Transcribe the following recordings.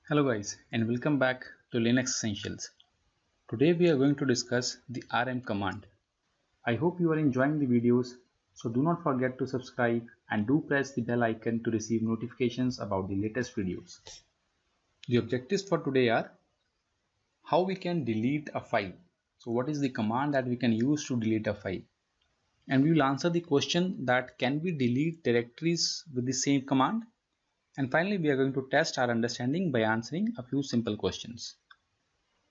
Hello guys and welcome back to Linux Essentials. Today we are going to discuss the rm command. I hope you are enjoying the videos, so do not forget to subscribe and do press the bell icon to receive notifications about the latest videos. The objectives for today are how we can delete a file. So what is the command that we can use to delete a file? And we will answer the question that can we delete directories with the same command? And finally we are going to test our understanding by answering a few simple questions.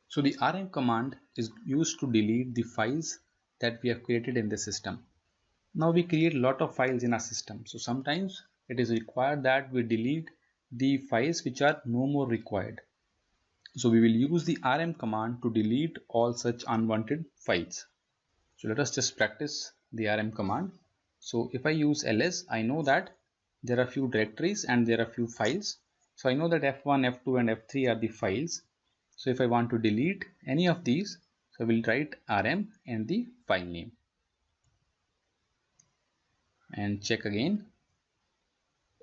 So the rm command is used to delete the files that we have created in the system. Now we create a lot of files in our system. So sometimes it is required that we delete the files which are no more required. So we will use the rm command to delete all such unwanted files. So let us just practice the rm command. So if I use ls, I know that there are few directories and there are few files. So I know that f1, f2 and f3 are the files. So if I want to delete any of these, so I will write rm and the file name and check again.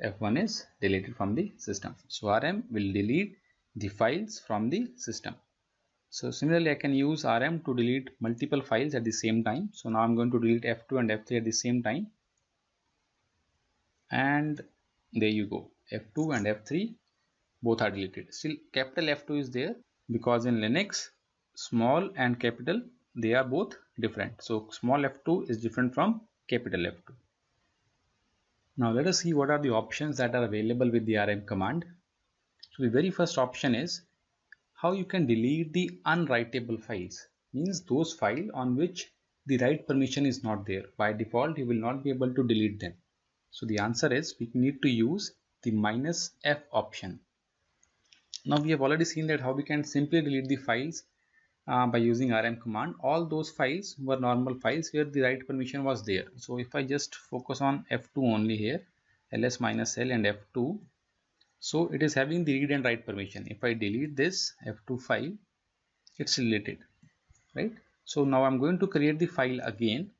F1 is deleted from the system. So rm will delete the files from the system. So similarly, I can use rm to delete multiple files at the same time. So now I'm going to delete f2 and f3 at the same time. And there you go. F2 and F3 both are deleted. Still capital F2 is there because in Linux small and capital, they are both different. So small f2 is different from capital F2. Now let us see what are the options that are available with the rm command. So the very first option is how you can delete the unwritable files. Means those files on which the write permission is not there. By default you will not be able to delete them. So the answer is we need to use the -f option. Now we have already seen that how we can simply delete the files by using rm command. All those files were normal files where the write permission was there. So if I just focus on f2 only here, ls-l and f2, so it is having the read and write permission. If I delete this f2 file, it's deleted, right? So now I'm going to create the file again,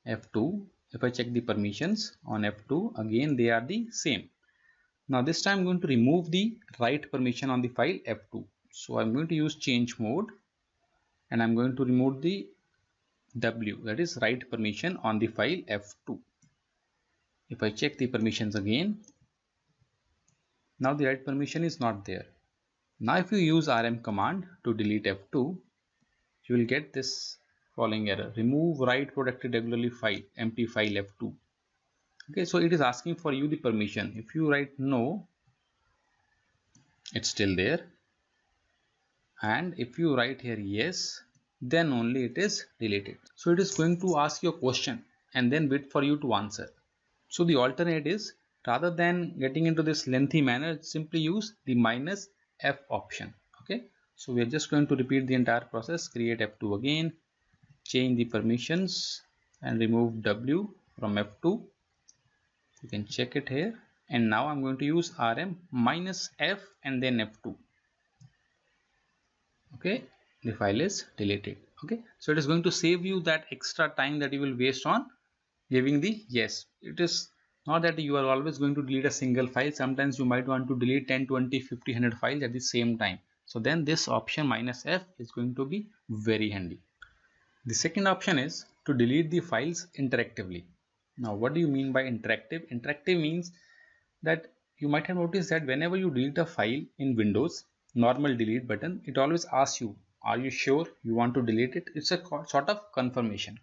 f2. If I check the permissions on f2, again they are the same. Now this time I'm going to remove the write permission on the file f2. So I'm going to use change mode and I'm going to remove the w, that is write permission on the file f2. If I check the permissions again, now the write permission is not there. Now if you use rm command to delete f2, you will get this following error: remove write protected regularly file, empty file f2. Okay, so it is asking for you the permission. If you write no, it's still there, and if you write here yes, then only it is deleted. So it is going to ask you a question and then wait for you to answer. So the alternate is, rather than getting into this lengthy manner, simply use the -f option. Okay, so we are just going to repeat the entire process. Create f2 again, change the permissions and remove w from f2. You can check it here, and now I'm going to use rm -f and then f2. Okay, the file is deleted. Okay, so it is going to save you that extra time that you will waste on giving the yes. It is not that you are always going to delete a single file. Sometimes you might want to delete 10, 20, 50, 100 files at the same time. So then this option -f is going to be very handy. The second option is to delete the files interactively. Now what do you mean by interactive? Interactive means that you might have noticed that whenever you delete a file in Windows, normal delete button, it always asks you, are you sure you want to delete it? It's a sort of confirmation.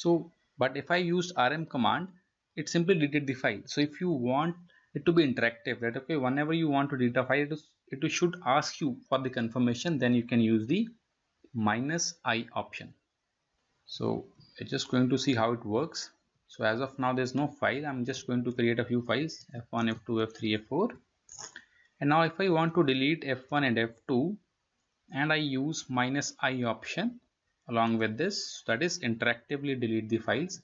So, but if I used rm command, it simply deleted the file. So if you want it to be interactive, that okay, whenever you want to delete a file, it should ask you for the confirmation, then you can use the -i option. So it's just going to see how it works. So as of now there's no file. I'm just going to create a few files, f1, f2, f3, f4. And now if I want to delete f1 and f2 and I use -i option along with this, that is interactively delete the files,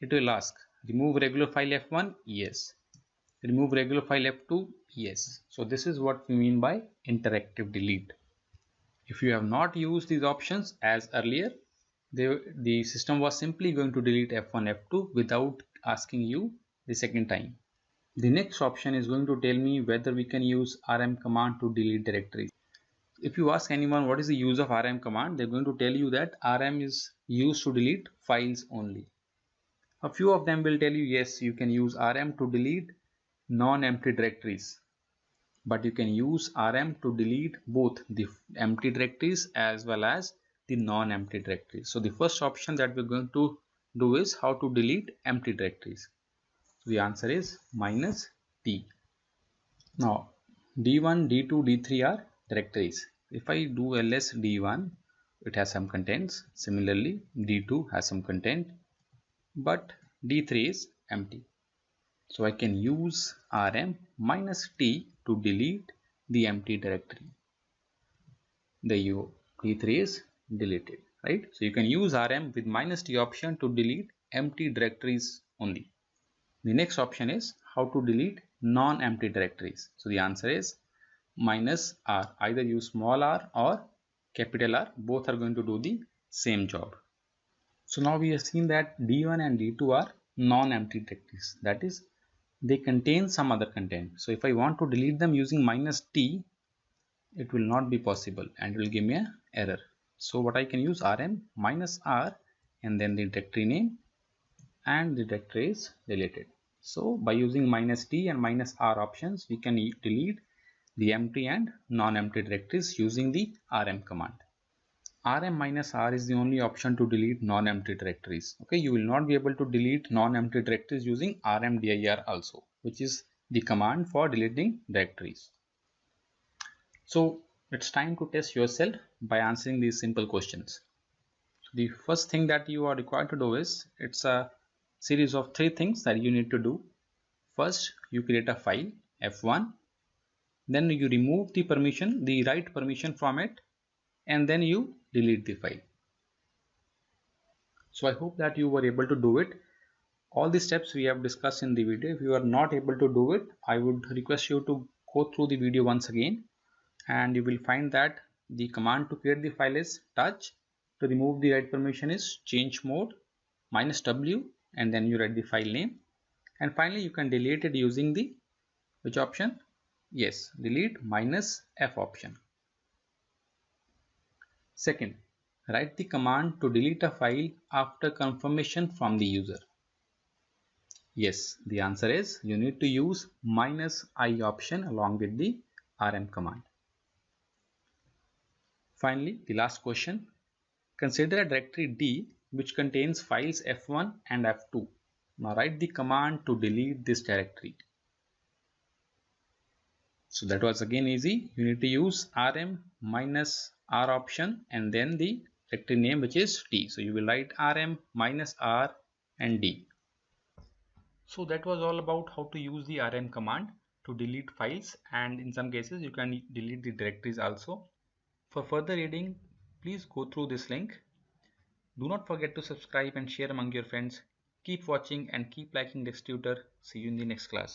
it will ask remove regular file f1, yes. Remove regular file f2, yes. So this is what we mean by interactive delete. If you have not used these options as earlier, the system was simply going to delete f1, f2 without asking you the second time. The next option is going to tell me whether we can use rm command to delete directories. If you ask anyone what is the use of rm command, they're going to tell you that rm is used to delete files only. A few of them will tell you yes, you can use rm to delete non-empty directories, but you can use rm to delete both the empty directories as well as the non-empty directories. So the first option that we're going to do is how to delete empty directories. So the answer is -t. Now d1, d2, d3 are directories. If I do ls d1, it has some contents. Similarly, d2 has some content, but d3 is empty. So I can use rm -t to delete the empty directory. There you go, d3 is deleted, right? So you can use rm with -t option to delete empty directories only. The next option is how to delete non-empty directories. So the answer is -r. Either use small r or capital R, both are going to do the same job. So now we have seen that d1 and d2 are non-empty directories, that is they contain some other content. So if I want to delete them using -t, it will not be possible and it will give me an error. So what I can use rm -r and then the directory name, and the directory is deleted. So by using -t and -r options, we can delete the empty and non-empty directories using the rm command. rm-r is the only option to delete non-empty directories. Okay, you will not be able to delete non-empty directories using rmdir also, which is the command for deleting directories. So it's time to test yourself by answering these simple questions. So the first thing that you are required to do is, it's a series of 3 things that you need to do. First, you create a file f1, then you remove the permission, the write permission from it, and then you delete the file. So I hope that you were able to do it. All the steps we have discussed in the video. If you are not able to do it, I would request you to go through the video once again, and you will find that the command to create the file is touch, to remove the write permission is change mode -w, and then you write the file name, and finally you can delete it using the which option? Yes, delete -f option. Second, write the command to delete a file after confirmation from the user. Yes, the answer is you need to use -i option along with the rm command. Finally, the last question. Consider a directory D which contains files f1 and f2. Now write the command to delete this directory. So that was again easy. You need to use rm -r option and then the directory name, which is t. So you will write rm -r and d. So that was all about how to use the rm command to delete files, and in some cases you can delete the directories also. For further reading, please go through this link. Do not forget to subscribe and share among your friends. Keep watching and keep liking DexTutor. See you in the next class.